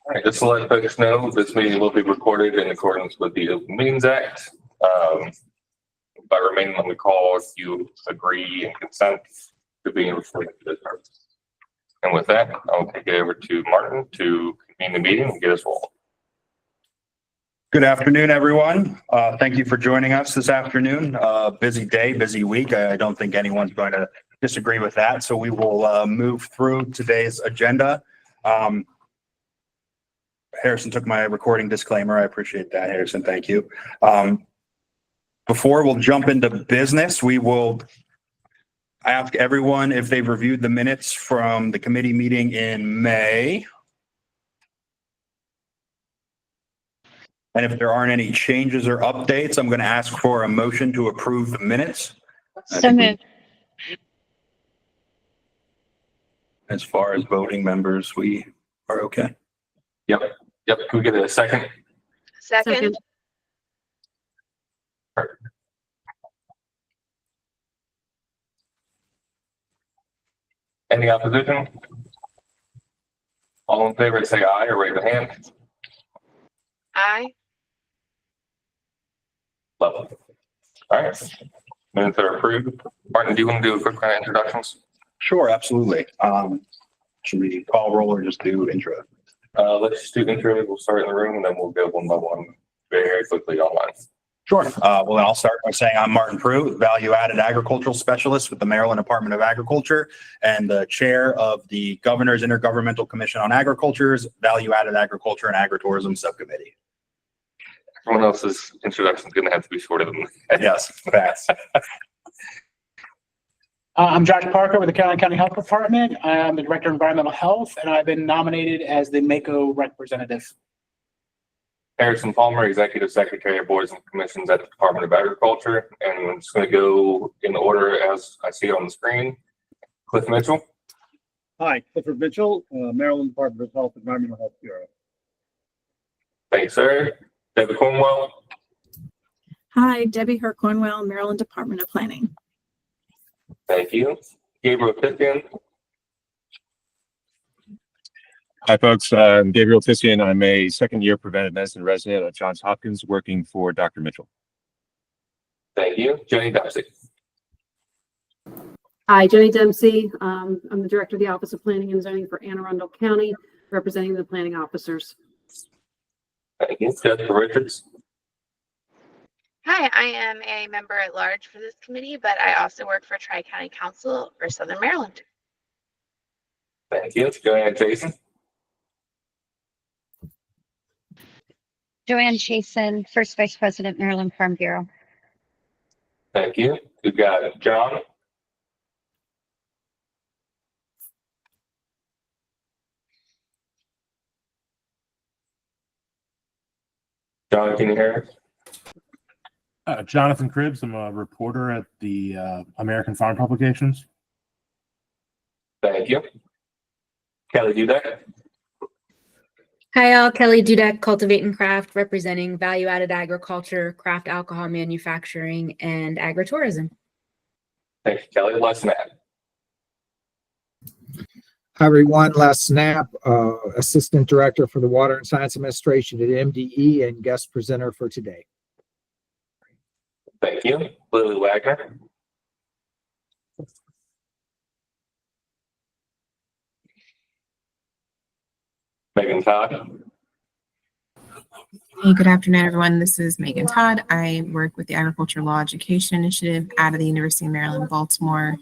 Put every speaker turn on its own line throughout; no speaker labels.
All right, just to let folks know, this meeting will be recorded in accordance with the Open Meetings Act. By remaining on the call, if you agree and consent to being recorded for this purpose. And with that, I'll take it over to Martin to convene the meeting and get us rolling.
Good afternoon, everyone. Thank you for joining us this afternoon. Busy day, busy week. I don't think anyone's going to disagree with that. So we will move through today's agenda. Harrison took my recording disclaimer. I appreciate that, Harrison. Thank you. Before we'll jump into business, we will ask everyone if they've reviewed the minutes from the committee meeting in May. And if there aren't any changes or updates, I'm going to ask for a motion to approve the minutes.
So moved.
As far as voting members, we are okay.
Yep. Can we get a second?
Second.
Perfect. Any opposition? All in favor, say aye or raise a hand.
Aye.
Lovely. All right. Minutes are approved. Martin, do you want to do a quick round of introductions?
Sure, absolutely. Should we call roll or just do intro?
Let's just do intro. We'll start in the room and then we'll go one by one very quickly online.
Sure. Well, then I'll start by saying I'm Martin Prue, value-added agricultural specialist with the Maryland Department of Agriculture and the chair of the Governor's Intergovernmental Commission on Agriculture's Value-Added Agriculture and Agritourism Subcommittee.
Everyone else's introduction is going to have to be shorter than that.
Yes, fast.
I'm Josh Parker with the Carolina County Health Department. I'm the Director of Environmental Health, and I've been nominated as the MACO representative.
Harrison Palmer, Executive Secretary of Boards and Commissions at the Department of Agriculture. And I'm just going to go in order as I see it on the screen. Cliff Mitchell.
Hi, Clifford Mitchell, Maryland Department of Health, Environmental Health Bureau.
Thanks, sir. David Cornwell.
Hi, Debbie Hurt-Cornwell, Maryland Department of Planning.
Thank you. Gabriel Tiskian.
Hi, folks. I'm Gabriel Tiskian. I'm a second-year preventive medicine resident at Johns Hopkins working for Dr. Mitchell.
Thank you. Jenny Dempsey.
Hi, Jenny Dempsey. I'm the Director of the Office of Planning and Zoning for Anne Arundel County, representing the planning officers.
Thank you. Jessica Richards.
Hi, I am a member at large for this committee, but I also work for Tri-County Council for Southern Maryland.
Thank you. Joanne Jason.
Joanne Chasen, First Vice President, Maryland Farm Bureau.
Thank you. We've got John. John, can you hear us?
Jonathan Cribbs. I'm a reporter at the American Farm Publications.
Thank you. Kelly Dudek.
Hi, all. Kelly Dudek, Cultivate and Craft, representing value-added agriculture, craft alcohol manufacturing, and agritourism.
Thank you, Kelly. Les Knapp.
Hi, everyone. Les Knapp, Assistant Director for the Water and Science Administration at MDE and guest presenter for today.
Thank you. Lily Wagner. Megan Todd.
Hey, good afternoon, everyone. This is Megan Todd. I work with the Agriculture Law Education Initiative out of the University of Maryland, Baltimore,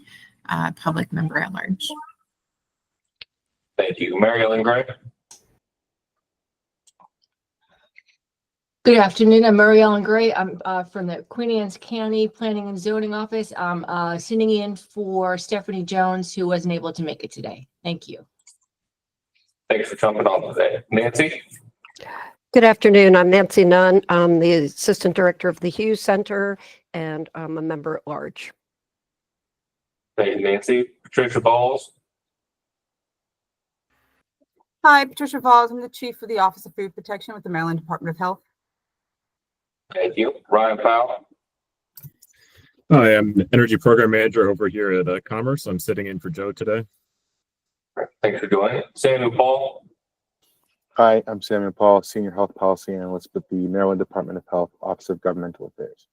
public member at large.
Thank you. Mary Ellen Gray.
Good afternoon. I'm Mary Ellen Gray. I'm from the Queen Anne's County Planning and Zoning Office. I'm sitting in for Stephanie Jones, who wasn't able to make it today. Thank you.
Thanks for jumping on today. Nancy.
Good afternoon. I'm Nancy Nunn. I'm the Assistant Director of the Hughes Center, and I'm a member at large.
Thank you, Nancy. Patricia Balls.
Hi, Patricia Balls. I'm the Chief of the Office of Food Protection with the Maryland Department of Health.
Thank you. Ryan Powell.
Hi, I'm Energy Program Manager over here at Commerce. I'm sitting in for Joe today.
Thanks for joining. Samuel Paul.
Hi, I'm Samuel Paul, Senior Health Policy Analyst with the Maryland Department of Health, Office of Governmental Affairs.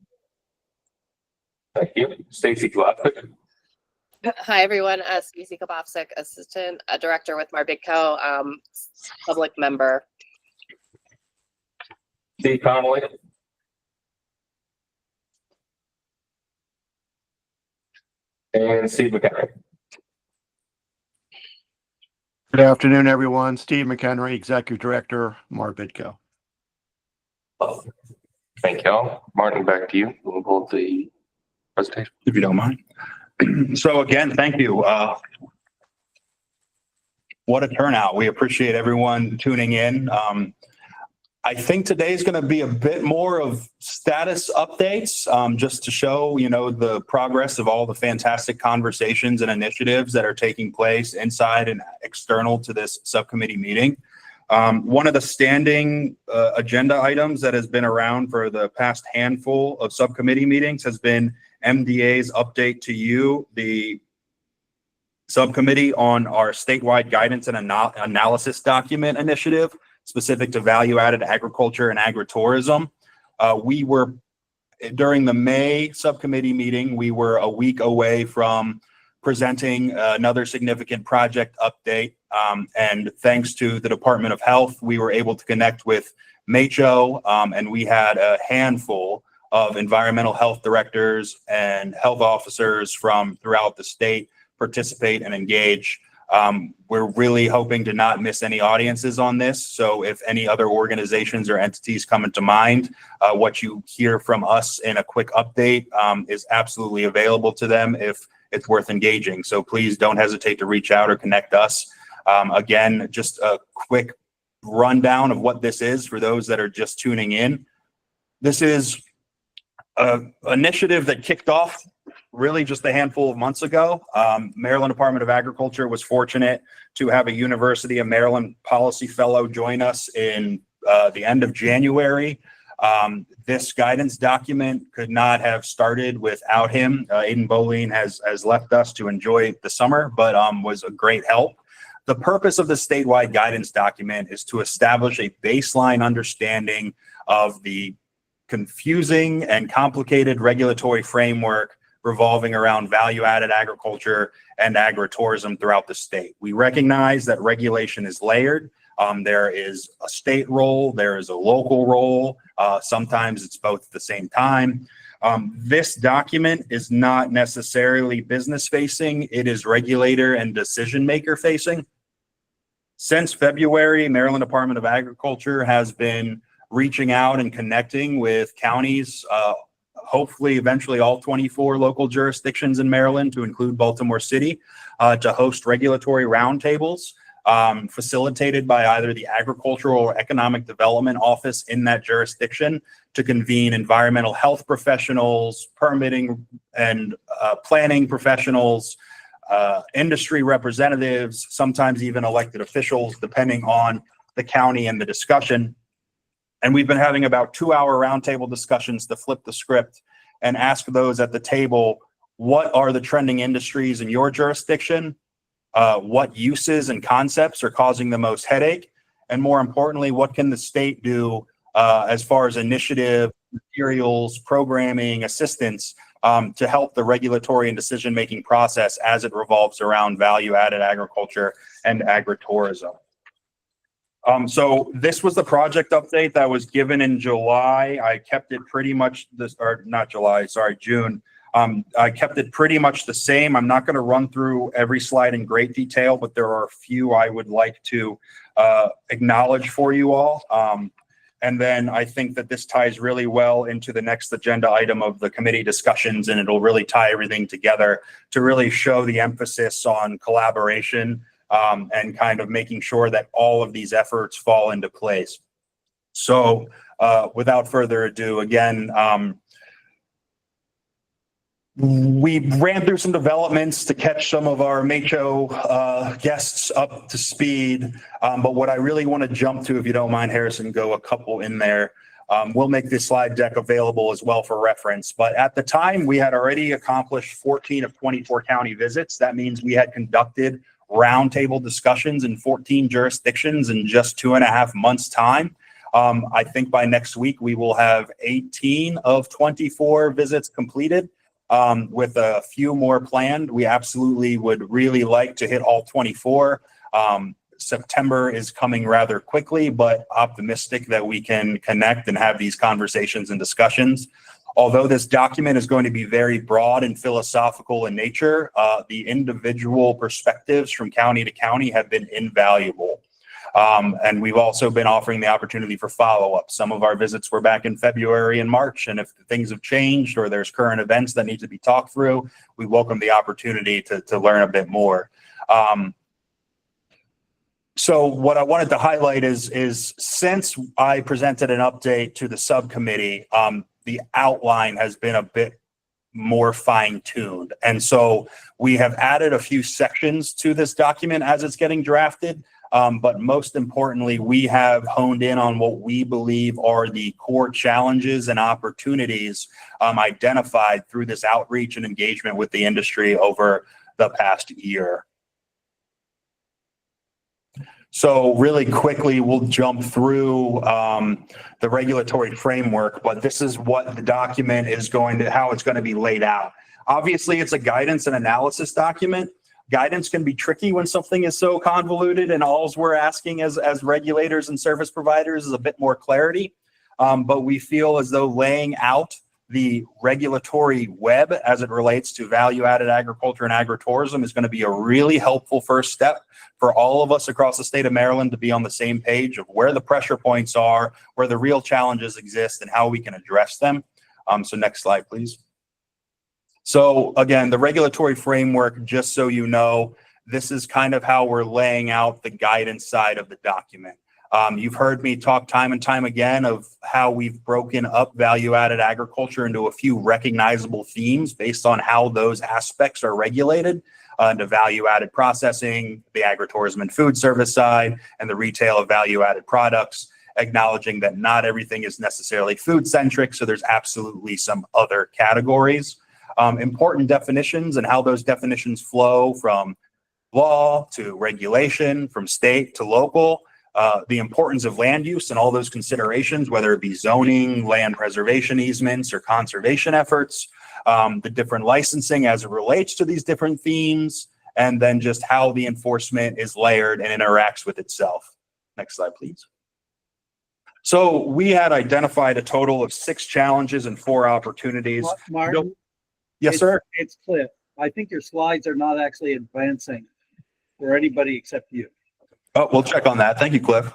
Thank you. Stacy Glasgow.
Hi, everyone. Stacy Kabovsik, Assistant Director with Marbitco, public member.
Steve Connolly. And Steve McHenry.
Good afternoon, everyone. Steve McHenry, Executive Director, Marbitco.
Thank y'all. Martin, back to you. We'll hold the presentation.
If you don't mind. So again, thank you. What a turnout. We appreciate everyone tuning in. I think today is going to be a bit more of status updates, just to show, the progress of all the fantastic conversations and initiatives that are taking place inside and external to this subcommittee meeting. One of the standing agenda items that has been around for the past handful of subcommittee meetings has been MDA's update to you, the subcommittee, on our statewide guidance and analysis document initiative specific to value-added agriculture and agritourism. We were, during the May subcommittee meeting, we were a week away from presenting another significant project update. And thanks to the Department of Health, we were able to connect with MACHO, and we had a handful of environmental health directors and health officers from throughout the state participate and engage. We're really hoping to not miss any audiences on this. So if any other organizations or entities come into mind, what you hear from us in a quick update is absolutely available to them if it's worth engaging. So please don't hesitate to reach out or connect us. Again, just a quick rundown of what this is for those that are just tuning in. This is an initiative that kicked off really just a handful of months ago. Maryland Department of Agriculture was fortunate to have a University of Maryland policy fellow join us in the end of January. This guidance document could not have started without him. Aiden Boleen has left us to enjoy the summer, but was a great help. The purpose of the statewide guidance document is to establish a baseline understanding of the confusing and complicated regulatory framework revolving around value-added agriculture and agritourism throughout the state. We recognize that regulation is layered. There is a state role, there is a local role. Sometimes it's both at the same time. This document is not necessarily business-facing. It is regulator and decision-maker facing. Since February, Maryland Department of Agriculture has been reaching out and connecting with counties, hopefully eventually all 24 local jurisdictions in Maryland, to include Baltimore City, to host regulatory roundtables facilitated by either the Agricultural or Economic Development Office in that jurisdiction, to convene environmental health professionals, permitting and planning professionals, industry representatives, sometimes even elected officials, depending on the county and the discussion. And we've been having about 2-hour roundtable discussions to flip the script and ask those at the table, what are the trending industries in your jurisdiction? What uses and concepts are causing the most headache? And more importantly, what can the state do as far as initiative, materials, programming, assistance to help the regulatory and decision-making process as it revolves around value-added agriculture and agritourism? So this was the project update that was given in July. I kept it pretty much June. I kept it pretty much the same. I'm not going to run through every slide in great detail, but there are a few I would like to acknowledge for you all. And then I think that this ties really well into the next agenda item of the committee discussions, and it'll really tie everything together to really show the emphasis on collaboration and kind of making sure that all of these efforts fall into place. So without further ado, again, we ran through some developments to catch some of our MACHO guests up to speed. But what I really want to jump to, if you don't mind, Harrison, go a couple in there. We'll make this slide deck available as well for reference. But at the time, we had already accomplished 14 of 24 county visits. That means we had conducted roundtable discussions in 14 jurisdictions in just 2.5 months' time. I think by next week, we will have 18 of 24 visits completed, with a few more planned. We absolutely would really like to hit all 24. September is coming rather quickly, but optimistic that we can connect and have these conversations and discussions. Although this document is going to be very broad and philosophical in nature, the individual perspectives from county to county have been invaluable. And we've also been offering the opportunity for follow-up. Some of our visits were back in February and March, and if things have changed or there's current events that need to be talked through, we welcome the opportunity to learn a bit more. So what I wanted to highlight is since I presented an update to the subcommittee, the outline has been a bit more fine-tuned. And so we have added a few sections to this document as it's getting drafted. But most importantly, we have honed in on what we believe are the core challenges and opportunities identified through this outreach and engagement with the industry over the past year. So really quickly, we'll jump through the regulatory framework, but this is what the document is how it's going to be laid out. Obviously, it's a guidance and analysis document. Guidance can be tricky when something is so convoluted, and all we're asking as regulators and service providers is a bit more clarity. But we feel as though laying out the regulatory web as it relates to value-added agriculture and agritourism is going to be a really helpful first step for all of us across the state of Maryland to be on the same page of where the pressure points are, where the real challenges exist, and how we can address them. So next slide, please. So again, the regulatory framework, just so you know, this is kind of how we're laying out the guidance side of the document. You've heard me talk time and time again of how we've broken up value-added agriculture into a few recognizable themes based on how those aspects are regulated, into value-added processing, the agritourism and food service side, and the retail of value-added products, acknowledging that not everything is necessarily food-centric, so there's absolutely some other categories. Important definitions and how those definitions flow from law to regulation, from state to local, the importance of land use and all those considerations, whether it be zoning, land preservation easements, or conservation efforts, the different licensing as it relates to these different themes, and then just how the enforcement is layered and interacts with itself. Next slide, please. So we had identified a total of 6 challenges and 4 opportunities.
Martin?
Yes, sir.
It's Cliff. I think your slides are not actually advancing for anybody except you.
Oh, we'll check on that. Thank you, Cliff.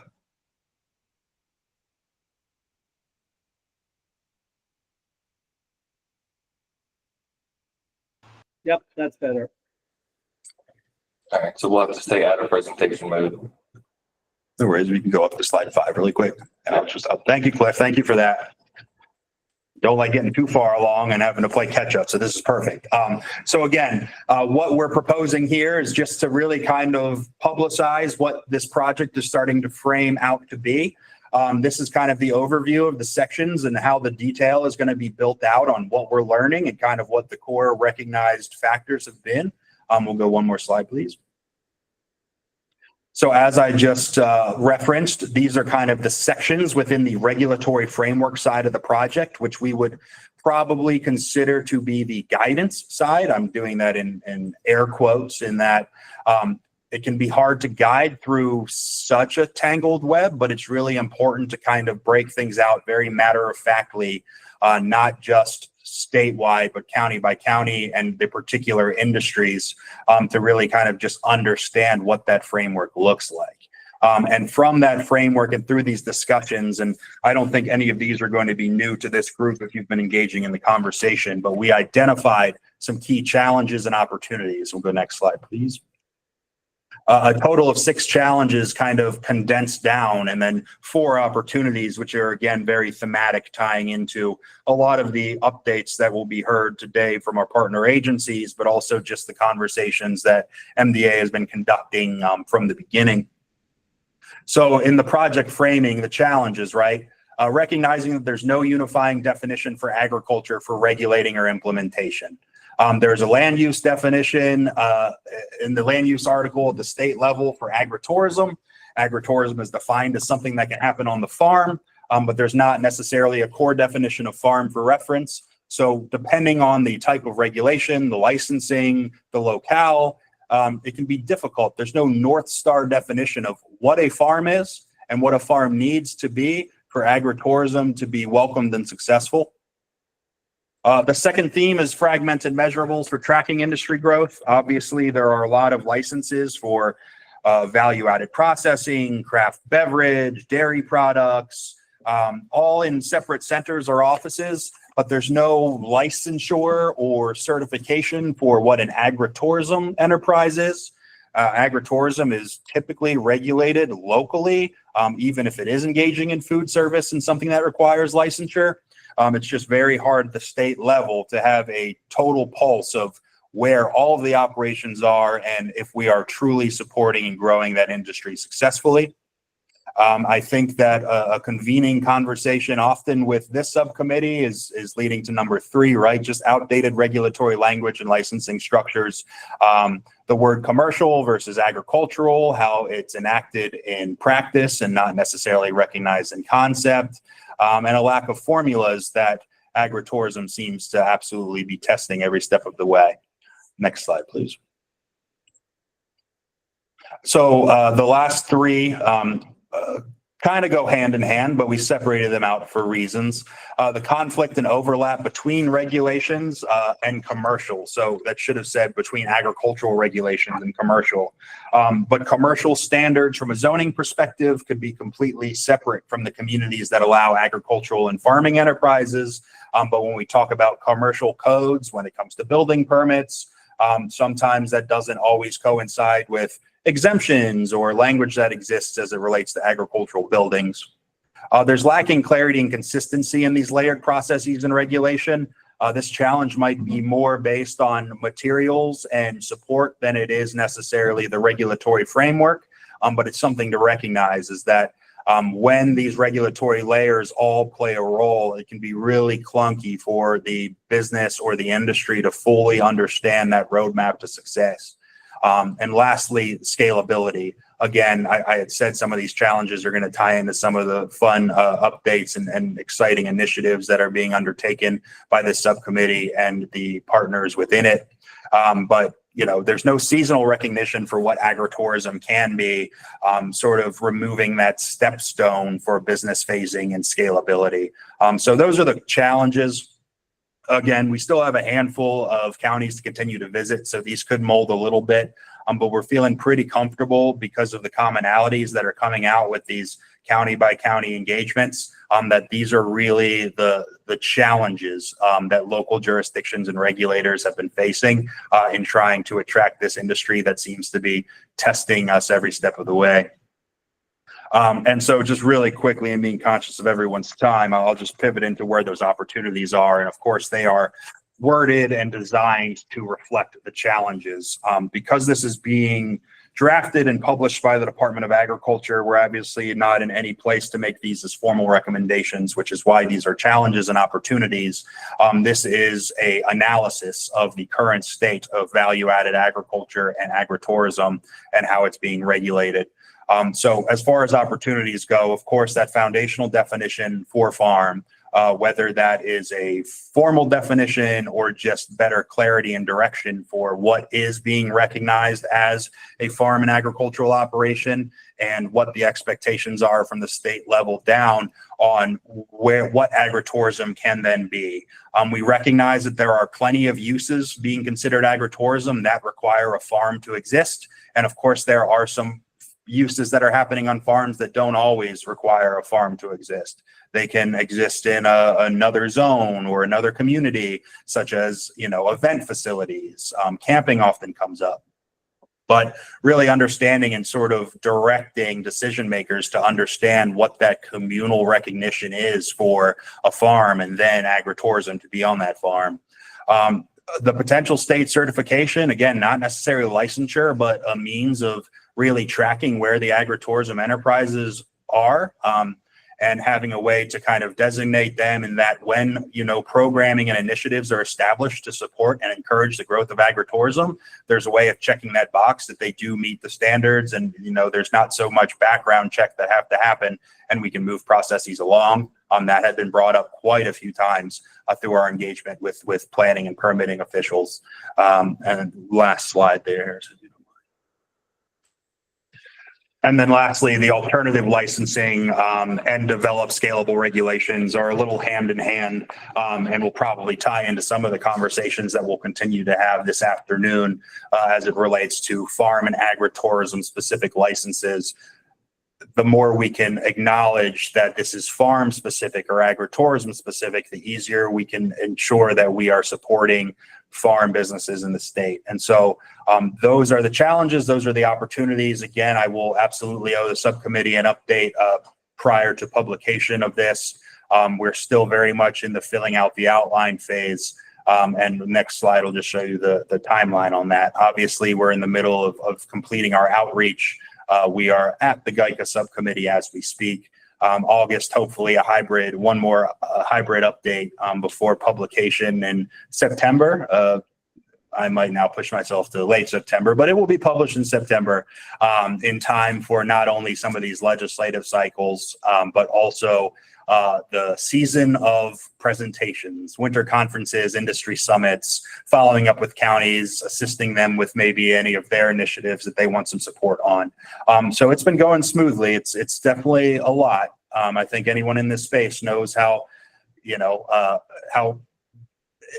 Yep, that's better.
All right, so we'll have to stay out of presentation mode.
No worries. We can go up to slide 5 really quick. Thank you, Cliff. Thank you for that. Don't like getting too far along and having to play catch up. So this is perfect. So again, what we're proposing here is just to really kind of publicize what this project is starting to frame out to be. This is kind of the overview of the sections and how the detail is going to be built out on what we're learning and kind of what the core recognized factors have been. We'll go one more slide, please. So as I just referenced, these are kind of the sections within the regulatory framework side of the project, which we would probably consider to be the guidance side. I'm doing that in air quotes in that it can be hard to guide through such a tangled web, but it's really important to kind of break things out very matter-of-factly, not just statewide, but county by county and the particular industries to really kind of just understand what that framework looks like. And from that framework and through these discussions, and I don't think any of these are going to be new to this group if you've been engaging in the conversation, but we identified some key challenges and opportunities. We'll go next slide, please. A total of 6 challenges kind of condensed down, and then 4 opportunities, which are again very thematic, tying into a lot of the updates that will be heard today from our partner agencies, but also just the conversations that MDA has been conducting from the beginning. So in the project framing, the challenges, right? Recognizing that there's no unifying definition for agriculture for regulating or implementation. There's a land use definition in the land use article at the state level for agritourism. Agritourism is defined as something that can happen on the farm, but there's not necessarily a core definition of farm for reference. So depending on the type of regulation, the licensing, the locale, it can be difficult. There's no North Star definition of what a farm is and what a farm needs to be for agritourism to be welcomed and successful. The second theme is fragmented measurables for tracking industry growth. Obviously, there are a lot of licenses for value-added processing, craft beverage, dairy products, all in separate centers or offices, but there's no licensure or certification for what an agritourism enterprise is. Agritourism is typically regulated locally, even if it is engaging in food service and something that requires licensure. It's just very hard at the state level to have a total pulse of where all of the operations are and if we are truly supporting and growing that industry successfully. I think that a convening conversation often with this subcommittee is leading to number 3, right? Just outdated regulatory language and licensing structures. The word commercial versus agricultural, how it's enacted in practice and not necessarily recognized in concept, and a lack of formulas that agritourism seems to absolutely be testing every step of the way. Next slide, please. So the last 3 kind of go hand in hand, but we separated them out for reasons. The conflict and overlap between regulations and commercial. So that should have said between agricultural regulations and commercial. But commercial standards from a zoning perspective could be completely separate from the communities that allow agricultural and farming enterprises. But when we talk about commercial codes, when it comes to building permits, sometimes that doesn't always coincide with exemptions or language that exists as it relates to agricultural buildings. There's lacking clarity and consistency in these layered processes and regulation. This challenge might be more based on materials and support than it is necessarily the regulatory framework, but it's something to recognize is that when these regulatory layers all play a role, it can be really clunky for the business or the industry to fully understand that roadmap to success. And lastly, scalability. Again, I had said some of these challenges are going to tie into some of the fun updates and exciting initiatives that are being undertaken by this subcommittee and the partners within it. But you know, there's no seasonal recognition for what agritourism can be, sort of removing that stepstone for business phasing and scalability. So those are the challenges. Again, we still have a handful of counties to continue to visit, so these could mold a little bit, but we're feeling pretty comfortable because of the commonalities that are coming out with these county by county engagements, that these are really the challenges that local jurisdictions and regulators have been facing in trying to attract this industry that seems to be testing us every step of the way. And so just really quickly and being conscious of everyone's time, I'll just pivot into where those opportunities are. And of course, they are worded and designed to reflect the challenges. Because this is being drafted and published by the Department of Agriculture, we're obviously not in any place to make these as formal recommendations, which is why these are challenges and opportunities. This is an analysis of the current state of value-added agriculture and agritourism and how it's being regulated. So as far as opportunities go, of course, that foundational definition for farm, whether that is a formal definition or just better clarity and direction for what is being recognized as a farm and agricultural operation and what the expectations are from the state level down on what agritourism can then be. We recognize that there are plenty of uses being considered agritourism that require a farm to exist. And of course, there are some uses that are happening on farms that don't always require a farm to exist. They can exist in another zone or another community, such as, you know, event facilities. Camping often comes up. But really understanding and sort of directing decision makers to understand what that communal recognition is for a farm and then agritourism to be on that farm. The potential state certification, again, not necessarily licensure, but a means of really tracking where the agritourism enterprises are. and having a way to kind of designate them, and that when, programming and initiatives are established to support and encourage the growth of agritourism, there's a way of checking that box that they do meet the standards, and, there's not so much background check that have to happen, and we can move processes along. That had been brought up quite a few times through our engagement with planning and permitting officials. And last slide there. And then lastly, the alternative licensing and develop scalable regulations are a little hand in hand, and will probably tie into some of the conversations that we'll continue to have this afternoon as it relates to farm and agritourism specific licenses. The more we can acknowledge that this is farm specific or agritourism specific, the easier we can ensure that we are supporting farm businesses in the state. And so those are the challenges. Those are the opportunities. Again, I will absolutely owe the subcommittee an update prior to publication of this. We're still very much in the filling out the outline phase. And the next slide will just show you the timeline on that. Obviously, we're in the middle of completing our outreach. We are at the GICA subcommittee as we speak. August, hopefully one more hybrid update before publication in September. I might now push myself to late September, but it will be published in September in time for not only some of these legislative cycles, but also the season of presentations, winter conferences, industry summits, following up with counties, assisting them with maybe any of their initiatives that they want some support on. So it's been going smoothly. It's definitely a lot. I think anyone in this space knows how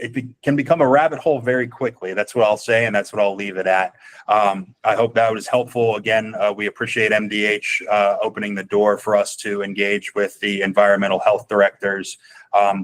it can become a rabbit hole very quickly. That's what I'll say, and that's what I'll leave it at. I hope that was helpful. Again, we appreciate MDH opening the door for us to engage with the environmental health directors.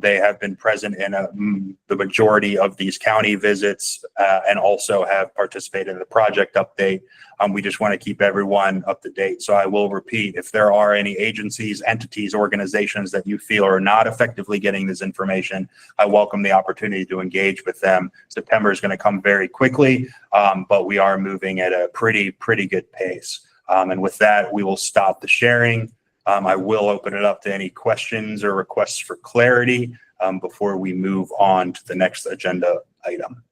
They have been present in the majority of these county visits and also have participated in the project update. We just want to keep everyone up to date. So I will repeat, if there are any agencies, entities, organizations that you feel are not effectively getting this information, I welcome the opportunity to engage with them. September is going to come very quickly, but we are moving at a pretty good pace. And with that, we will stop the sharing. I will open it up to any questions or requests for clarity before we move on to the next agenda item.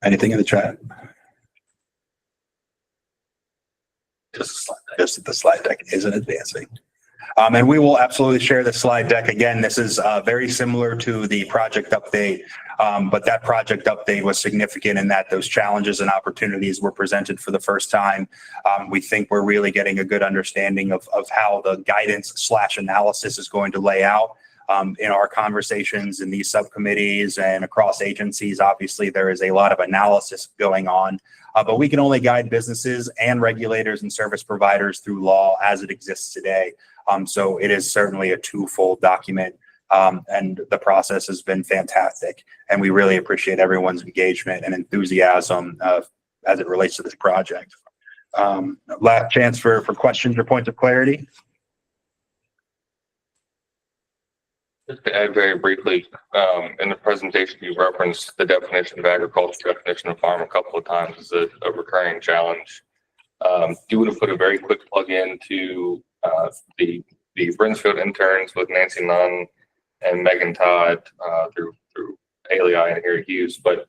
Anything in the chat? Just the slide deck isn't advancing. And we will absolutely share the slide deck. Again, this is very similar to the project update, but that project update was significant in that those challenges and opportunities were presented for the first time. We think we're really getting a good understanding of how the guidance/analysis is going to lay out. In our conversations in these subcommittees and across agencies, obviously there is a lot of analysis going on, but we can only guide businesses and regulators and service providers through law as it exists today. So it is certainly a twofold document, and the process has been fantastic. And we really appreciate everyone's engagement and enthusiasm as it relates to this project. Last chance for questions or points of clarity.
Just to add very briefly, in the presentation, you referenced the definition of agriculture, definition of farm a couple of times as a recurring challenge. You would have put a very quick plug into the Brinsfield interns with Nancy Nunn and Megan Todd through ALI and here at Hughes, but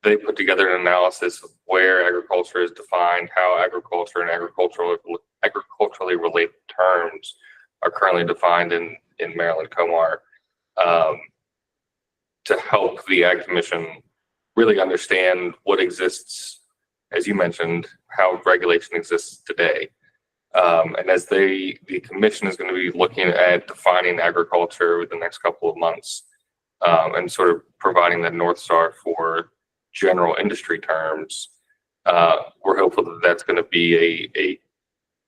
they put together an analysis of where agriculture is defined, how agriculture and agriculturally related terms are currently defined in Maryland COMAR, to help the Ag Commission really understand what exists, as you mentioned, how regulation exists today. And as the commission is going to be looking at defining agriculture within the next couple of months, and sort of providing that North Star for general industry terms, we're hopeful that that's going to be a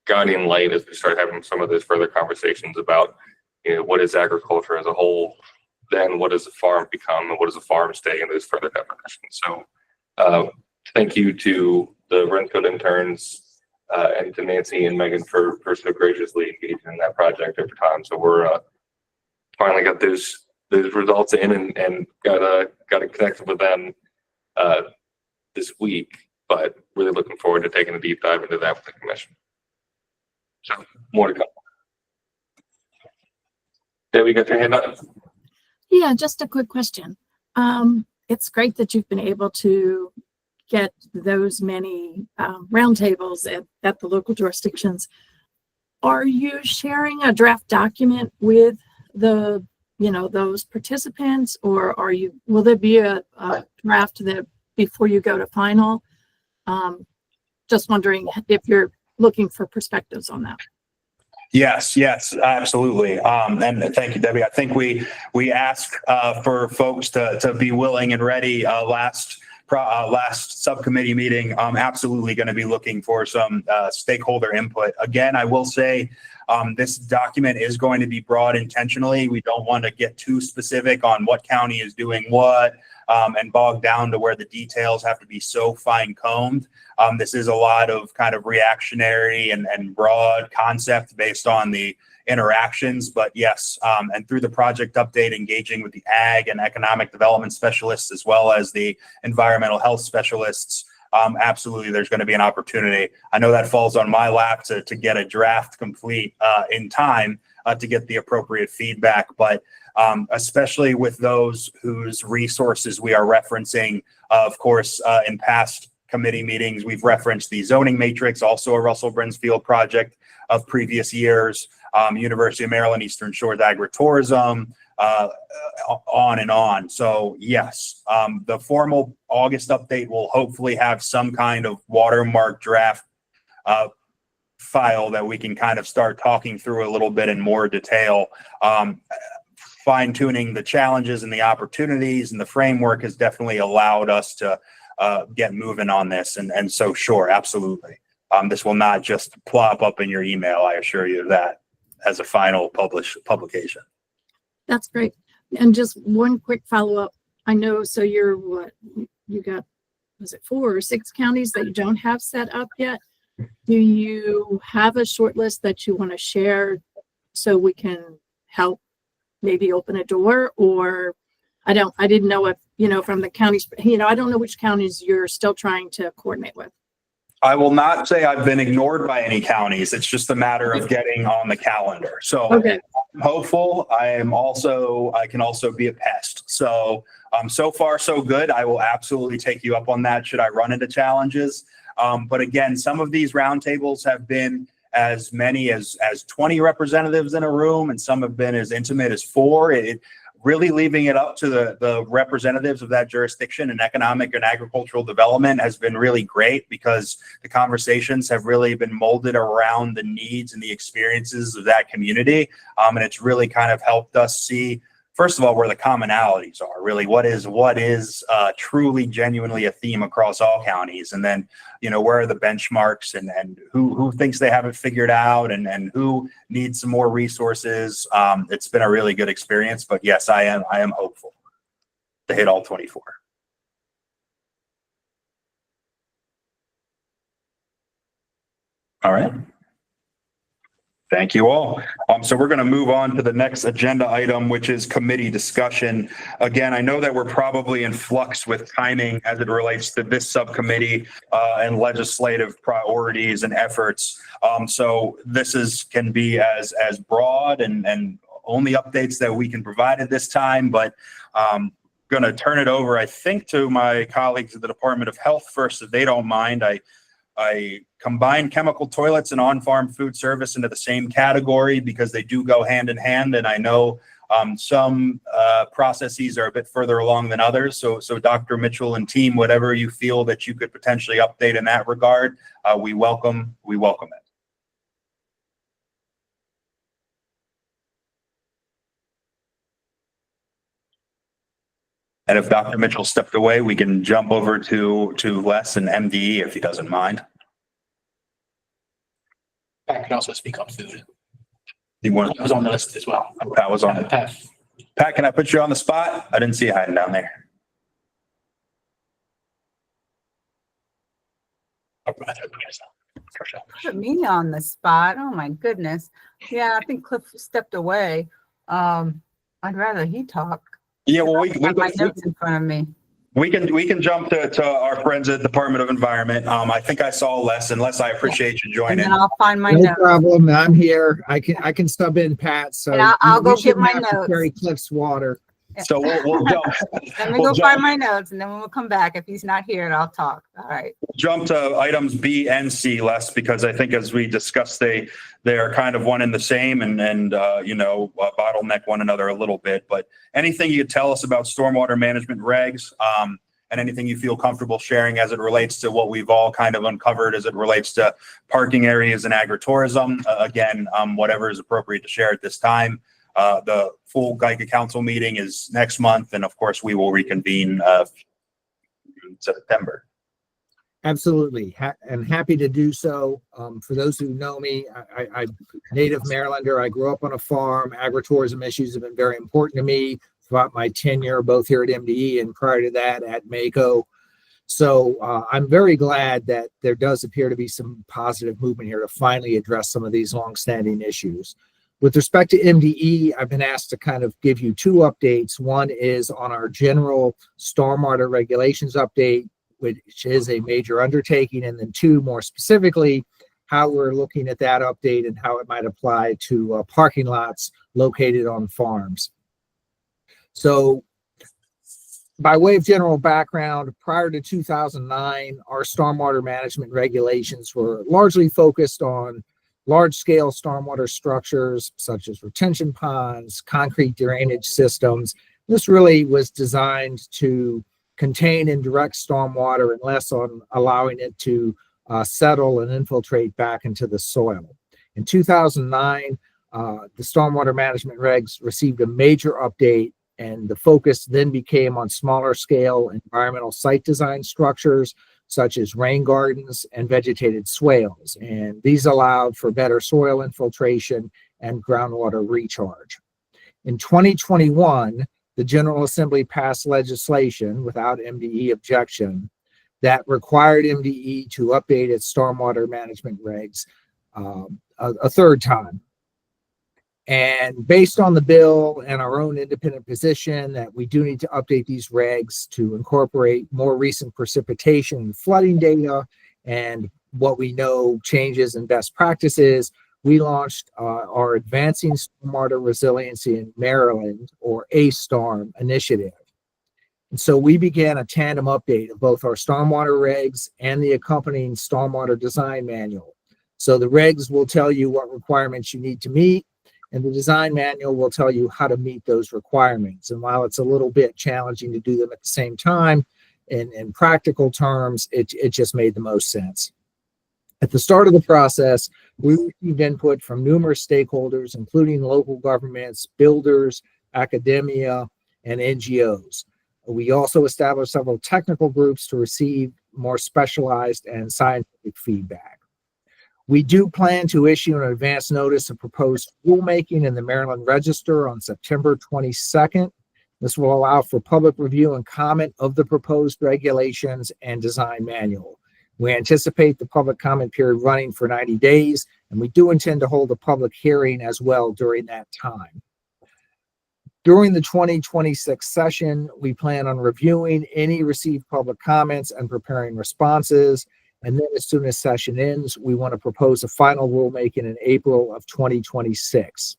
guiding light as we start having some of those further conversations about, what is agriculture as a whole, then what does a farm become, and what does a farm stay in those further definitions. So thank you to the Renfield interns and to Nancy and Megan for so graciously engaging in that project over time. So we're finally got those results in and got connected with them this week, but really looking forward to taking a deep dive into that with the commission. So more to come. Debbie, got your hand up?
Yeah, just a quick question. It's great that you've been able to get those many roundtables at the local jurisdictions. Are you sharing a draft document with the, those participants, or will there be a draft that before you go to final? Just wondering if you're looking for perspectives on that.
Yes, absolutely. And thank you, Debbie. I think we asked for folks to be willing and ready last subcommittee meeting. I'm absolutely going to be looking for some stakeholder input. Again, I will say this document is going to be broad intentionally. We don't want to get too specific on what county is doing what and bog down to where the details have to be so fine-combed. This is a lot of kind of reactionary and broad concept based on the interactions, but yes, and through the project update, engaging with the ag and economic development specialists, as well as the environmental health specialists, absolutely, there's going to be an opportunity. I know that falls on my lap to get a draft complete in time to get the appropriate feedback, but especially with those whose resources we are referencing, of course, in past committee meetings, we've referenced the zoning matrix, also a Russell Brinsfield project of previous years, University of Maryland, Eastern Shores Agritourism, on and on. So yes, the formal August update will hopefully have some kind of watermark draft file that we can kind of start talking through a little bit in more detail. Fine tuning the challenges and the opportunities and the framework has definitely allowed us to get moving on this. And so, sure, absolutely. This will not just plop up in your email. I assure you of that as a final publication.
That's great. And just one quick follow-up. I know, so you're you got, was it 4 or 6 counties that you don't have set up yet? Do you have a short list that you want to share so we can help maybe open a door? Or I didn't know if, from the counties, I don't know which counties you're still trying to coordinate with.
I will not say I've been ignored by any counties. It's just a matter of getting on the calendar. So okay. I'm hopeful. I can also be a pest. So so far so good. I will absolutely take you up on that should I run into challenges. But again, some of these roundtables have been as many as 20 representatives in a room, and some have been as intimate as 4. Really leaving it up to the representatives of that jurisdiction in economic and agricultural development has been really great, because the conversations have really been molded around the needs and the experiences of that community. And it's really kind of helped us see, first of all, where the commonalities are, really what is truly genuinely a theme across all counties. And then, where are the benchmarks and who thinks they have it figured out and who needs some more resources. It's been a really good experience, but yes, I am hopeful to hit all 24. All right. Thank you all. So we're going to move on to the next agenda item, which is committee discussion. Again, I know that we're probably in flux with timing as it relates to this subcommittee and legislative priorities and efforts. So this can be as broad and only updates that we can provide at this time, but going to turn it over, I think, to my colleagues at the Department of Health first, if they don't mind. I combine chemical toilets and on-farm food service into the same category because they do go hand in hand. And I know some processes are a bit further along than others. So Dr. Mitchell and team, whatever you feel that you could potentially update in that regard, we welcome it. And if Dr. Mitchell stepped away, we can jump over to Les and MDE if he doesn't mind.
I can also speak on food.
That
was on the list as well.
Pat was on. Pat, can I put you on the spot? I didn't see you hiding down there.
Put me on the spot. Oh my goodness. Yeah, I think Cliff stepped away. I'd rather he talk.
Yeah, well, we
got my notes in front of me.
We can jump to our friends at Department of Environment. I think I saw Les, and Les, I appreciate you
And
joining.
then I'll find my
No
notes.
problem. I'm here. I can sub in, Pat. So
And I'll
you
go get
shouldn't
my
have to
notes.
carry Cliff's water.
So we'll jump.
Let me
we'll
go
jump-
find my notes and then we'll come back. If he's not here, I'll talk. All right.
jump to items B and C, Les, because I think as we discussed, they are kind of one and the same and bottleneck one another a little bit. But anything you could tell us about stormwater management regs, and anything you feel comfortable sharing as it relates to what we've all kind of uncovered as it relates to parking areas and agritourism. Again, whatever is appropriate to share at this time. The full GICA council meeting is next month, and of course, we will reconvene in September.
Absolutely. And happy to do so. For those who know me, I'm native Marylander. I grew up on a farm. Agritourism issues have been very important to me throughout my tenure, both here at MDE and prior to that at MACO. So I'm very glad that there does appear to be some positive movement here to finally address some of these longstanding issues. With respect to MDE, I've been asked to kind of give you two updates. One is on our general stormwater regulations update, which is a major undertaking, and then two, more specifically, how we're looking at that update and how it might apply to parking lots located on farms. So by way of general background, prior to 2009, our stormwater management regulations were largely focused on large-scale stormwater structures such as retention ponds, concrete drainage systems. This really was designed to contain and direct stormwater and less on allowing it to settle and infiltrate back into the soil. In 2009, the stormwater management regs received a major update, and the focus then became on smaller scale environmental site design structures such as rain gardens and vegetated swales. And these allowed for better soil infiltration and groundwater recharge. In 2021, the General Assembly passed legislation without MDE objection that required MDE to update its stormwater management regs a third time. And based on the bill and our own independent position that we do need to update these regs to incorporate more recent precipitation and flooding data and what we know changes in best practices, we launched our Advancing Stormwater Resiliency in Maryland, or ASTARM initiative. And so we began a tandem update of both our stormwater regs and the accompanying stormwater design manual. So the regs will tell you what requirements you need to meet, and the design manual will tell you how to meet those requirements. And while it's a little bit challenging to do them at the same time, in practical terms, it just made the most sense. At the start of the process, we received input from numerous stakeholders, including local governments, builders, academia, and NGOs. We also established several technical groups to receive more specialized and scientific feedback. We do plan to issue an advance notice of proposed rulemaking in the Maryland Register on September 22nd. This will allow for public review and comment of the proposed regulations and design manual. We anticipate the public comment period running for 90 days, and we do intend to hold a public hearing as well during that time. During the 2026 session, we plan on reviewing any received public comments and preparing responses. And then as soon as session ends, we want to propose a final rulemaking in April of 2026.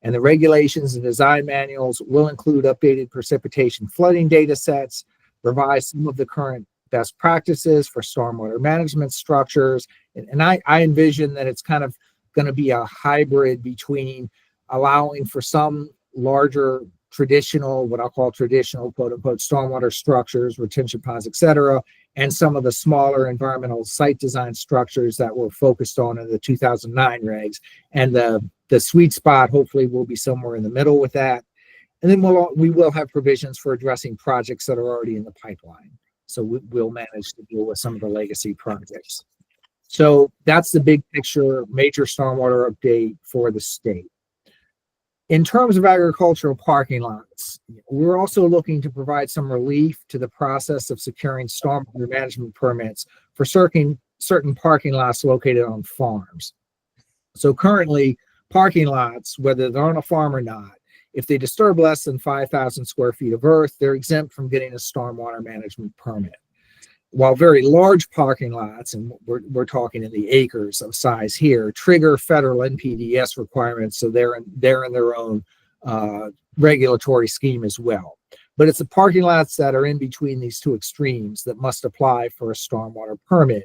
And the regulations and design manuals will include updated precipitation flooding data sets, revise some of the current best practices for stormwater management structures. And I envision that it's kind of going to be a hybrid between allowing for some larger traditional, what I'll call traditional, quote unquote, stormwater structures, retention ponds, et cetera, and some of the smaller environmental site design structures that were focused on in the 2009 regs. And the sweet spot hopefully will be somewhere in the middle with that. And then we will have provisions for addressing projects that are already in the pipeline. So we'll manage to deal with some of the legacy projects. So that's the big picture, major stormwater update for the state. In terms of agricultural parking lots, we're also looking to provide some relief to the process of securing stormwater management permits for certain parking lots located on farms. So currently, parking lots, whether they're on a farm or not, If they disturb less than 5,000 square feet of earth, they're exempt from getting a stormwater management permit. While very large parking lots, and we're talking in the acres of size here, trigger federal NPDES requirements, so they're in their own regulatory scheme as well. But it's the parking lots that are in between these two extremes that must apply for a stormwater permit.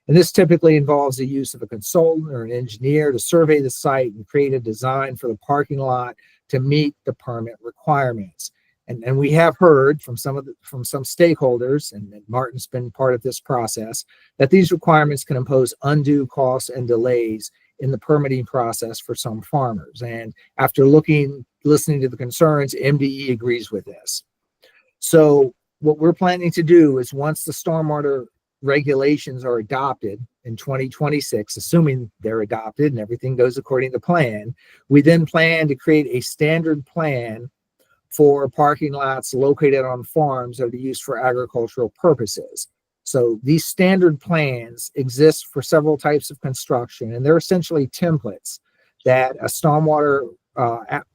And this typically involves the use of a consultant or an engineer to survey the site and create a design for the parking lot to meet the permit requirements. And we have heard from some stakeholders, and Martin's been part of this process, that these requirements can impose undue costs and delays in the permitting process for some farmers. And after listening to the concerns, MDE agrees with this. So what we're planning to do is, once the stormwater regulations are adopted in 2026, assuming they're adopted and everything goes according to plan, we then plan to create a standard plan for parking lots located on farms that are used for agricultural purposes. So these standard plans exist for several types of construction, and they're essentially templates that a stormwater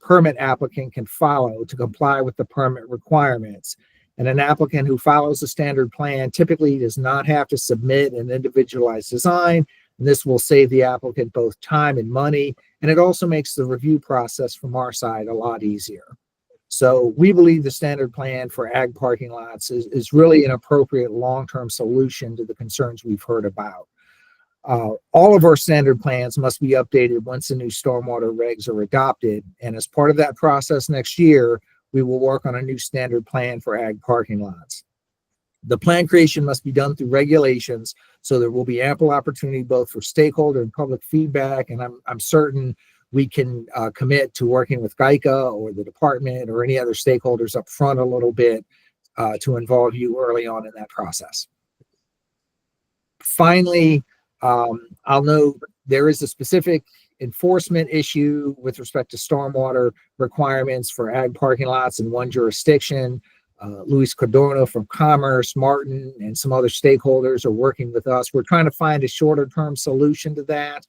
permit applicant can follow to comply with the permit requirements. And an applicant who follows the standard plan typically does not have to submit an individualized design, and this will save the applicant both time and money, and it also makes the review process from our side a lot easier. So we believe the standard plan for ag parking lots is really an appropriate long-term solution to the concerns we've heard about. All of our standard plans must be updated once the new stormwater regs are adopted. And as part of that process next year, we will work on a new standard plan for ag parking lots. The plan creation must be done through regulations, so there will be ample opportunity both for stakeholder and public feedback. And I'm certain we can commit to working with GICA or the department or any other stakeholders up front a little bit to involve you early on in that process. Finally, I'll note there is a specific enforcement issue with respect to stormwater requirements for ag parking lots in one jurisdiction. Luis Cardona from Commerce, Martin, and some other stakeholders are working with us. We're trying to find a shorter term solution to that.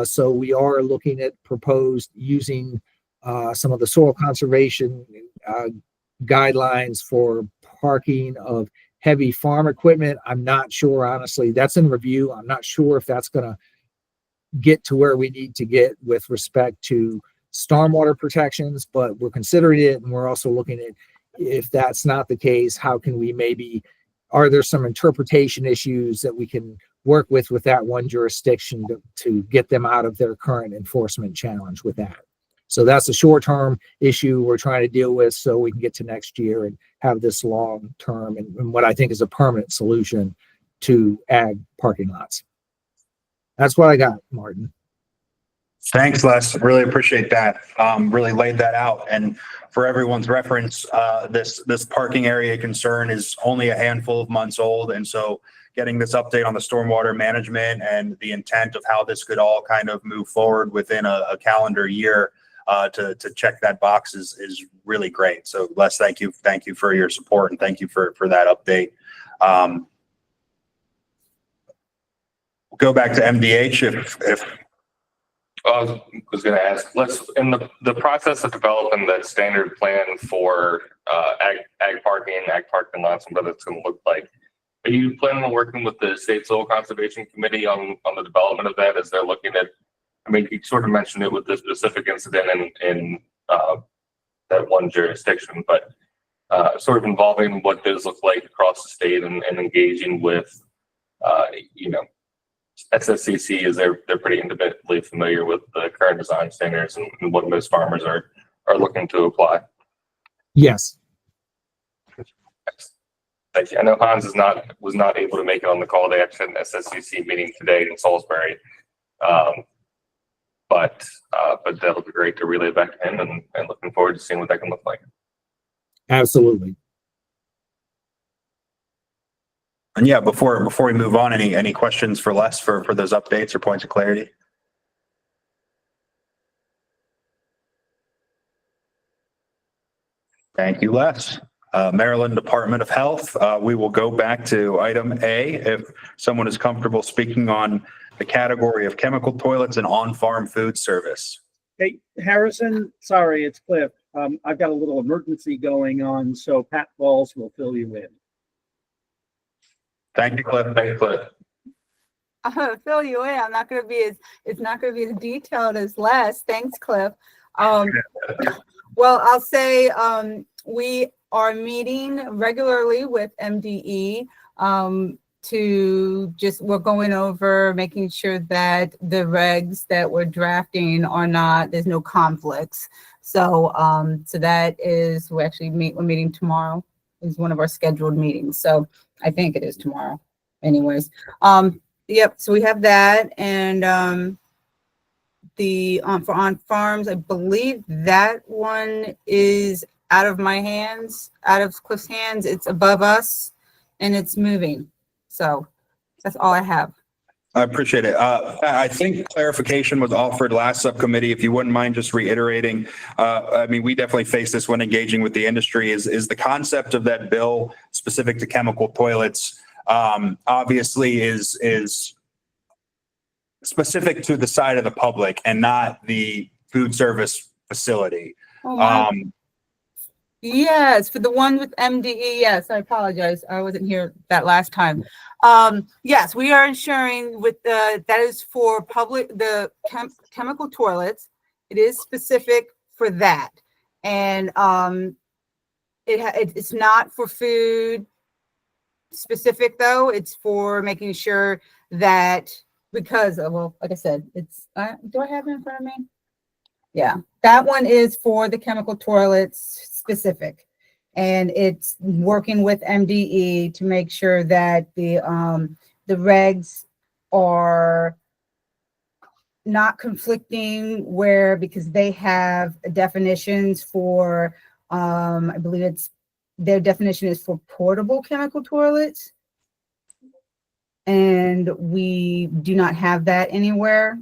So we are looking at proposed using some of the soil conservation guidelines for parking of heavy farm equipment. I'm not sure, honestly, that's in review. I'm not sure if that's going to get to where we need to get with respect to stormwater protections, but we're considering it. And we're also looking at, if that's not the case, how can we maybe, are there some interpretation issues that we can work with that one jurisdiction to get them out of their current enforcement challenge with that. So that's a short-term issue we're trying to deal with so we can get to next year and have this long-term and what I think is a permanent solution to ag parking lots. That's what I got, Martin.
Thanks, Les. Really appreciate that. Really laid that out. And for everyone's reference, this parking area concern is only a handful of months old. And so getting this update on the stormwater management and the intent of how this could all kind of move forward within a calendar year to check that box is really great. So Les, thank you. Thank you for your support and thank you for that update. We'll go back to MDH if
I was going to ask, in the process of developing that standard plan for ag parking lots and what it's going to look like, are you planning on working with the State Soil Conservation Committee on the development of that as they're looking at, I mean, you sort of mentioned it with the specific incident in that one jurisdiction, but sort of involving what those look like across the state and engaging with, SSCC, is they're pretty intimately familiar with the current design standards and what most farmers are looking to apply.
Yes.
Thank you. I know Hans was not able to make it on the call. They actually had an SSCC meeting today in Salisbury. But that'll be great to relay back to him and looking forward to seeing what that can look like.
Absolutely.
And yeah, before we move on, any questions for Les for those updates or points of clarity? Thank you, Les. Maryland Department of Health, we will go back to item A if someone is comfortable speaking on the category of chemical toilets and on-farm food service.
Hey, Harrison, sorry, it's Cliff. I've got a little emergency going on, so Pat Balls will fill you in.
Thank you, Cliff.
Thank you, Cliff.
I'm gonna fill you in. I'm not gonna be as, it's not gonna be as detailed as Les. Thanks, Cliff. Well, I'll say, we are meeting regularly with MDE, to just, we're going over, making sure that the regs that we're drafting are not, there's no conflicts. So, so that is, we're meeting tomorrow, is one of our scheduled meetings. So I think it is tomorrow anyways. Yep, so we have that, and for on farms, I believe that one is out of my hands, out of Cliff's hands. It's above us and it's moving. So that's all I have.
I appreciate it. I think clarification was offered last subcommittee. If you wouldn't mind just reiterating, I mean, we definitely face this when engaging with the industry, is the concept of that bill specific to chemical toilets, obviously is specific to the side of the public and not the food service facility.
Yes, for the one with MDE. Yes, I apologize. I wasn't here that last time. Yes, we are ensuring with the, that is for public, the chemical toilets. It is specific for that. And it's not for food specific though. It's for making sure that, because of, well, like I said, it's, do I have it in front of me? Yeah, that one is for the chemical toilets specific. And it's working with MDE to make sure that the regs are not conflicting where, because they have definitions for, I believe it's, their definition is for portable chemical toilets. And we do not have that anywhere.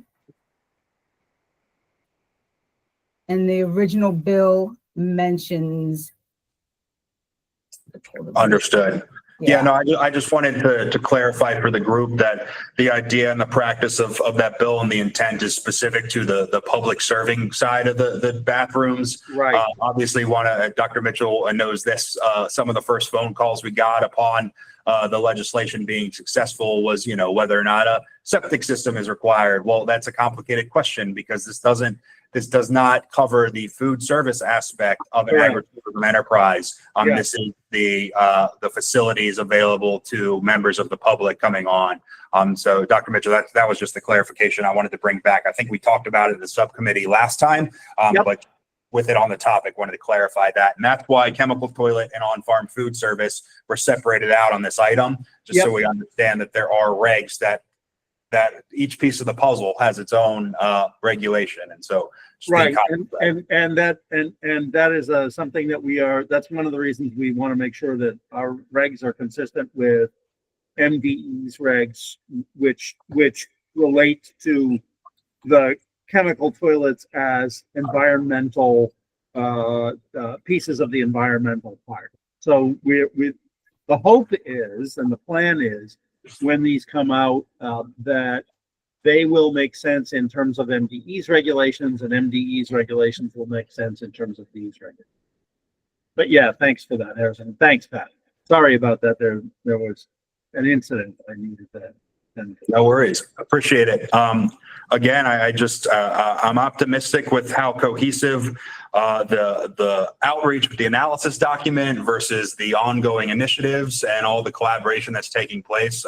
And the original bill mentions.
Understood. Yeah, no, I just wanted to clarify for the group that the idea and the practice of that bill and the intent is specific to the public serving side of the bathrooms.
Right.
Obviously, Dr. Mitchell knows this, some of the first phone calls we got upon the legislation being successful was, whether or not a septic system is required. Well, that's a complicated question because this does not cover the food service aspect of an agritourism enterprise. This is the facilities available to members of the public coming on. So Dr. Mitchell, that was just the clarification I wanted to bring back. I think we talked about it in the subcommittee last time, but with it on the topic, wanted to clarify that. And that's why chemical toilet and on-farm food service were separated out on this item, just so we understand that there are regs that each piece of the puzzle has its own regulation. And so
right, and that is something that that's one of the reasons we want to make sure that our regs are consistent with MDE's regs, which relate to the chemical toilets as environmental pieces of the environmental part. So the hope is, and the plan is, when these come out, that they will make sense in terms of MDE's regulations, and MDE's regulations will make sense in terms of these regulations. But yeah, thanks for that, Harrison. Thanks, Pat. Sorry about that. There was an incident I needed that.
No worries. Appreciate it. Again, I'm optimistic with how cohesive the outreach with the analysis document versus the ongoing initiatives and all the collaboration that's taking place.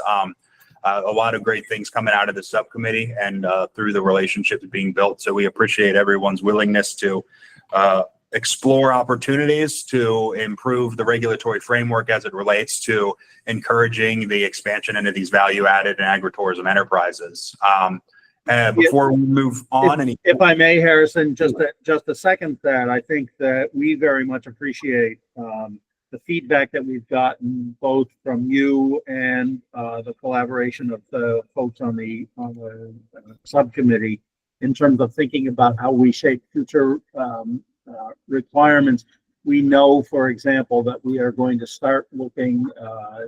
A lot of great things coming out of the subcommittee and through the relationships being built. So we appreciate everyone's willingness to explore opportunities to improve the regulatory framework as it relates to encouraging the expansion into these value-added and agritourism enterprises. Before we move on,
if I may, Harrison, just a second that I think that we very much appreciate the feedback that we've gotten both from you and the collaboration of the folks on the subcommittee in terms of thinking about how we shape future requirements. We know, for example, that we are going to start looking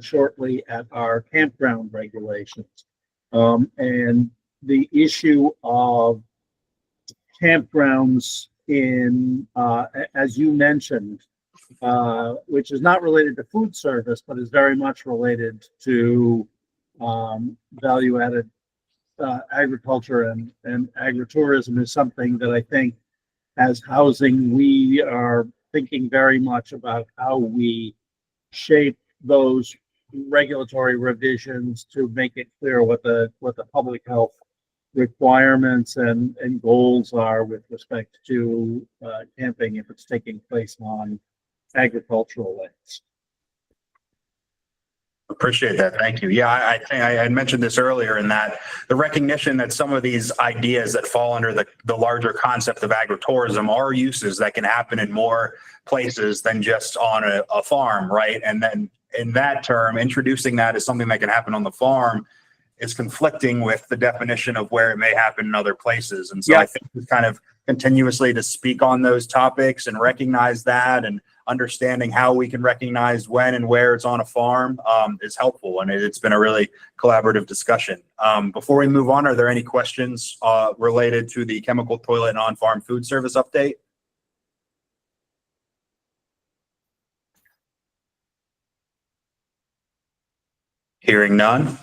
shortly at our campground regulations. And the issue of campgrounds in, as you mentioned, which is not related to food service, but is very much related to value-added agriculture and agritourism is something that I think as housing, we are thinking very much about how we shape those regulatory revisions to make it clear what the public health requirements and goals are with respect to camping if it's taking place on agricultural lands.
Appreciate that. Thank you. Yeah, I think I had mentioned this earlier in that the recognition that some of these ideas that fall under the larger concept of agritourism are uses that can happen in more places than just on a farm, right? And then in that term, introducing that as something that can happen on the farm is conflicting with the definition of where it may happen in other places. And so I think it's kind of continuously to speak on those topics and recognize that, and understanding how we can recognize when and where it's on a farm is helpful. And it's been a really collaborative discussion. Before we move on, are there any questions related to the chemical toilet and on-farm food service update? Hearing none.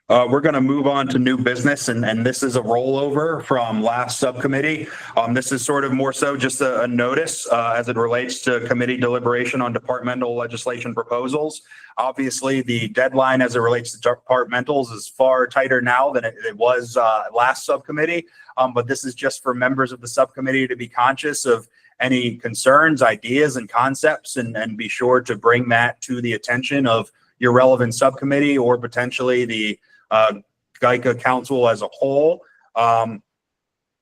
We're going to move on to new business, and this is a rollover from last subcommittee. This is sort of more so just a notice as it relates to committee deliberation on departmental legislation proposals. Obviously, the deadline as it relates to departmentals is far tighter now than it was last subcommittee, but this is just for members of the subcommittee to be conscious of any concerns, ideas, and concepts, and be sure to bring that to the attention of your relevant subcommittee or potentially the GICA council as a whole.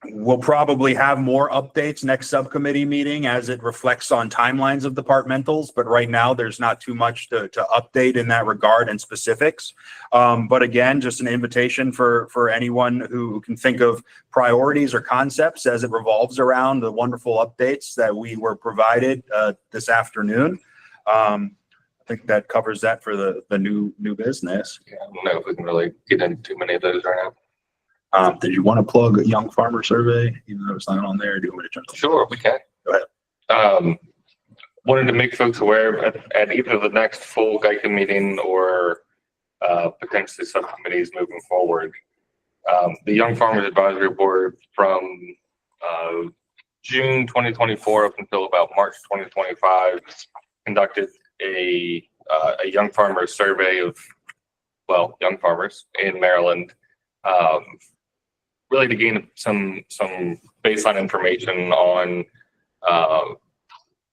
We'll probably have more updates next subcommittee meeting as it reflects on timelines of departmentals, but right now there's not too much to update in that regard and specifics. But again, just an invitation for anyone who can think of priorities or concepts as it revolves around the wonderful updates that we were provided this afternoon. I think that covers that for the new business.
Yeah, I don't know if we can really get into too many of those right now.
Did you want to plug a Young Farmer Survey, even though it's not on there? Do you want me to jump?
Sure, we can.
Go ahead.
Wanted to make folks aware at either the next full GICA meeting or potentially subcommittees moving forward. The Young Farmers Advisory Board from June 2024 up until about March 2025 conducted a young farmer survey of, well, young farmers in Maryland, really to gain some baseline information on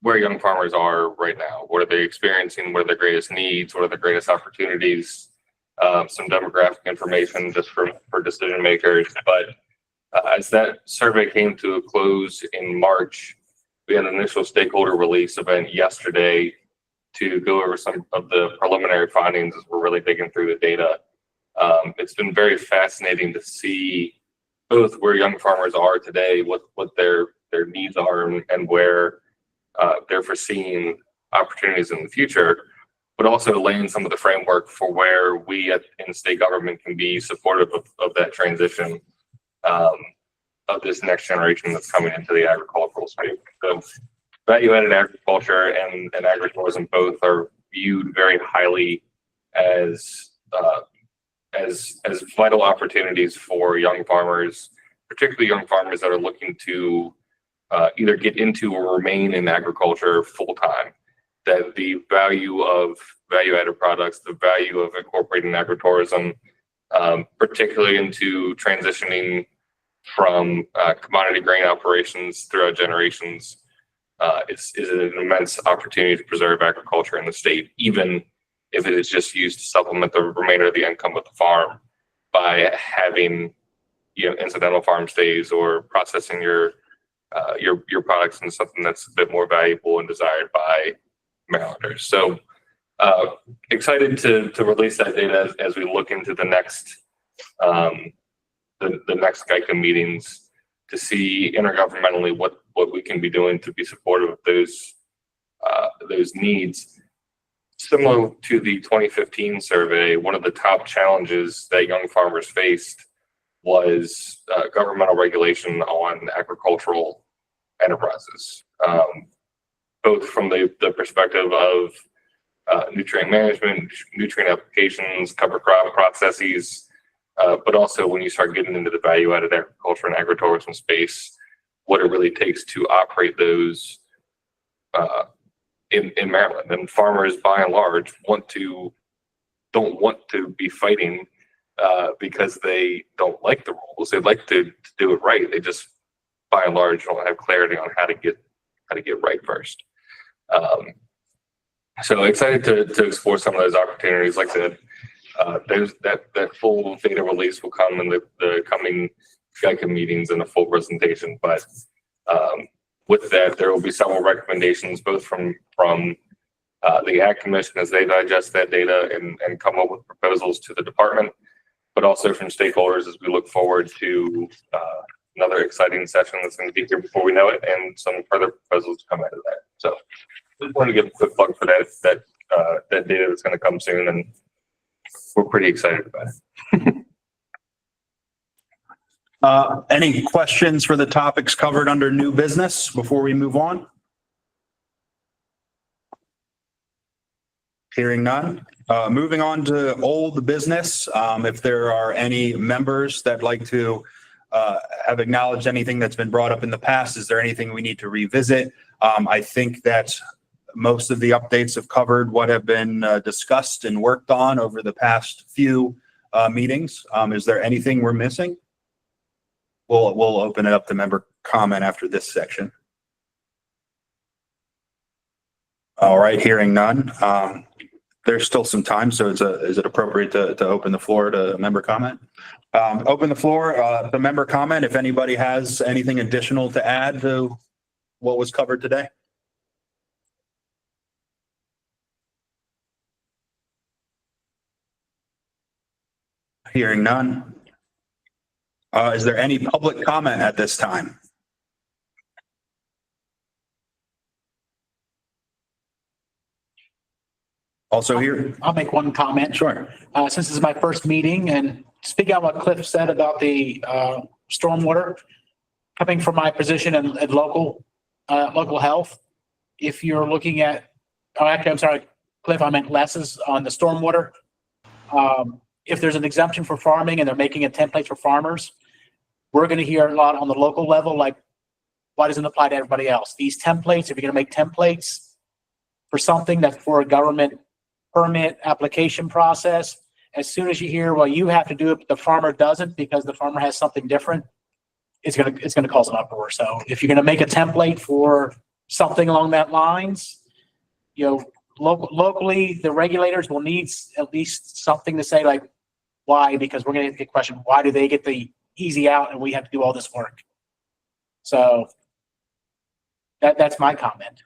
where young farmers are right now. What are they experiencing? What are their greatest needs? What are the greatest opportunities? Some demographic information just for decision makers. But as that survey came to a close in March, we had an initial stakeholder release event yesterday to go over some of the preliminary findings as we're really digging through the data. It's been very fascinating to see both where young farmers are today, what their needs are, and where they're foreseeing opportunities in the future, but also laying some of the framework for where we in state government can be supportive of that transition of this next generation that's coming into the agricultural space. So value-added agriculture and agritourism both are viewed very highly as vital opportunities for young farmers, particularly young farmers that are looking to either get into or remain in agriculture full-time. That the value of value-added products, the value of incorporating agritourism, particularly into transitioning from commodity grain operations throughout generations, is an immense opportunity to preserve agriculture in the state, even if it is just used to supplement the remainder of the income of the farm by having, incidental farm stays or processing your products into something that's a bit more valuable and desired by Marylanders. So excited to release that data as we look into the next the next GICA meetings to see intergovernmentally what we can be doing to be supportive of those needs. Similar to the 2015 survey, one of the top challenges that young farmers faced was governmental regulation on agricultural enterprises, both from the perspective of nutrient management, nutrient applications, cover crop processes, but also when you start getting into the value-added agriculture and agritourism space, what it really takes to operate those in Maryland. And farmers, by and large, don't want to be fighting because they don't like the rules. They like to do it right. They just, by and large, don't have clarity on how to get right first. So excited to explore some of those opportunities. Like I said, that full data release will come in the coming GICA meetings and a full presentation. But with that, there will be several recommendations, both from the Ag Commission as they digest that data and come up with proposals to the department, but also from stakeholders as we look forward to another exciting session that's going to be here before we know it, and some further proposals to come out of that. So just wanted to give a quick plug for that data that's going to come soon, and we're pretty excited about it.
Any questions for the topics covered under new business before we move on? Hearing none. Moving on to old business. If there are any members that like to have acknowledged anything that's been brought up in the past, is there anything we need to revisit? I think that most of the updates have covered what have been discussed and worked on over the past few meetings. Is there anything we're missing? We'll open it up to member comment after this section. All right, hearing none. There's still some time, so is it appropriate to open the floor to member comment? Open the floor to member comment if anybody has anything additional to add to what was covered today. Hearing none. Is there any public comment at this time? Also here.
I'll make one comment.
Sure.
Since this is my first meeting, and speaking on what Cliff said about the stormwater, coming from my position in local health, if you're looking at, actually, I'm sorry, Cliff, I meant Les's on the stormwater. If there's an exemption for farming and they're making a template for farmers, we're going to hear a lot on the local level, like, why doesn't it apply to everybody else? These templates, if you're going to make templates for something that's for a government permit application process, as soon as you hear, well, you have to do it, but the farmer doesn't because the farmer has something different, it's gonna cause an uproar. So if you're gonna make a template for something along that lines, locally, the regulators will need at least something to say, like, why? Because we're gonna get the question, why do they get the easy out and we have to do all this work? So that's my comment.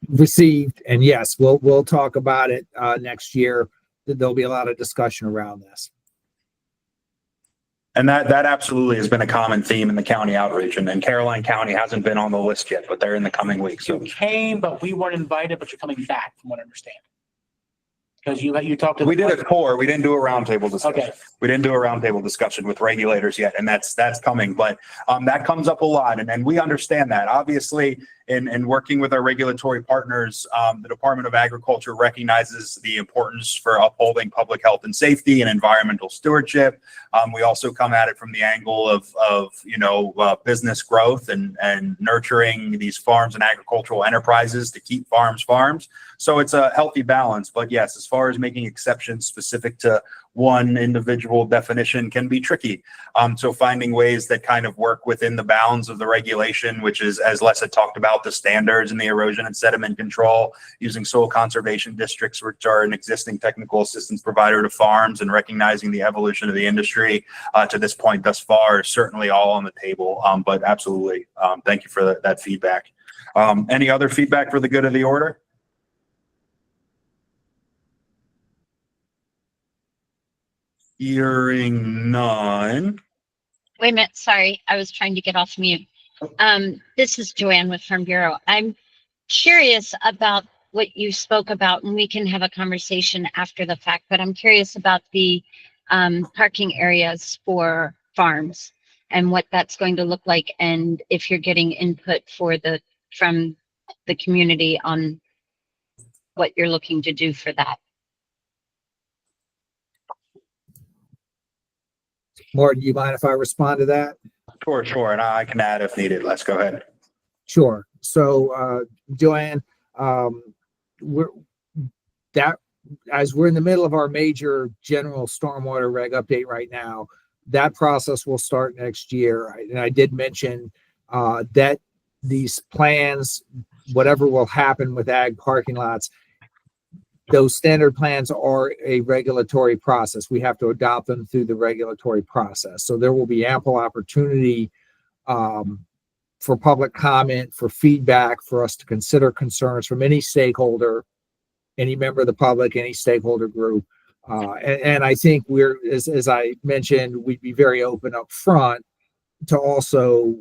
Received, and yes, we'll talk about it next year. There'll be a lot of discussion around this.
And that absolutely has been a common theme in the county outreach, and Caroline County hasn't been on the list yet, but they're in the coming weeks. So
you came, but we weren't invited, but you're coming back from what I understand. Because you talked to.
We did a tour. We didn't do a roundtable discussion.
Okay.
We didn't do a roundtable discussion with regulators yet, and that's coming. But that comes up a lot, and we understand that. Obviously, in working with our regulatory partners, the Department of Agriculture recognizes the importance for upholding public health and safety and environmental stewardship. We also come at it from the angle of business growth and nurturing these farms and agricultural enterprises to keep farms. So it's a healthy balance. But yes, as far as making exceptions specific to one individual definition can be tricky. So finding ways that kind of work within the bounds of the regulation, which is, as Les had talked about, the standards and the erosion and sediment control, using soil conservation districts, which are an existing technical assistance provider to farms, and recognizing the evolution of the industry to this point thus far is certainly all on the table. But absolutely, thank you for that feedback. Any other feedback for the good of the order? Hearing none.
Wait a minute, sorry, I was trying to get off mute. This is Joanne with Farm Bureau. I'm curious about what you spoke about, and we can have a conversation after the fact, but I'm curious about the parking areas for farms. and what that's going to look like, and if you're getting input from the community on what you're looking to do for that.
Martin, you mind if I respond to that?
Sure. And I can add if needed. Let's go ahead.
Sure. So, Joanne, we're as we're in the middle of our major general stormwater reg update right now, that process will start next year. And I did mention that these plans, whatever will happen with ag parking lots, those standard plans are a regulatory process. We have to adopt them through the regulatory process. So there will be ample opportunity for public comment, for feedback, for us to consider concerns from any stakeholder, any member of the public, any stakeholder group. And I think we're, as I mentioned, we'd be very open up front to also,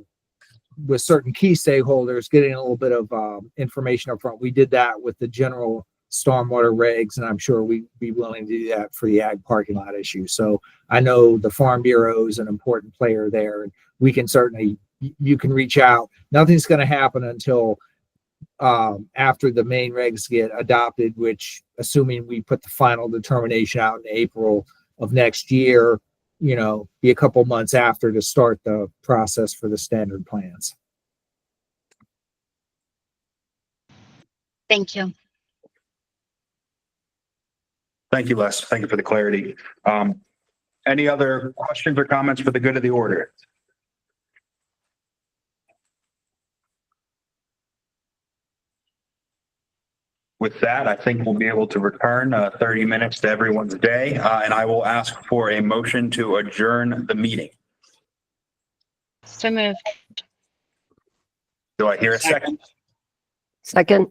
with certain key stakeholders, getting a little bit of information up front. We did that with the general stormwater regs, and I'm sure we'd be willing to do that for the ag parking lot issue. So I know the Farm Bureau is an important player there, and we can certainly, you can reach out. Nothing's going to happen until after the main regs get adopted, which, assuming we put the final determination out in April of next year, be a couple months after to start the process for the standard plans.
Thank you.
Thank you, Les. Thank you for the clarity. Any other questions or comments for the good of the order? With that, I think we'll be able to return 30 minutes to everyone's day, and I will ask for a motion to adjourn the meeting.
So moved.
Do I hear a second?
Second.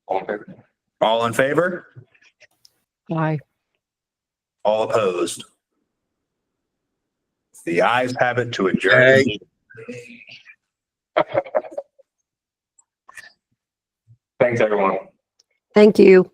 All in favor?
All in favor?
Aye.
All opposed? The ayes have it to adjourn. the meeting.
Thanks, everyone.
Thank you.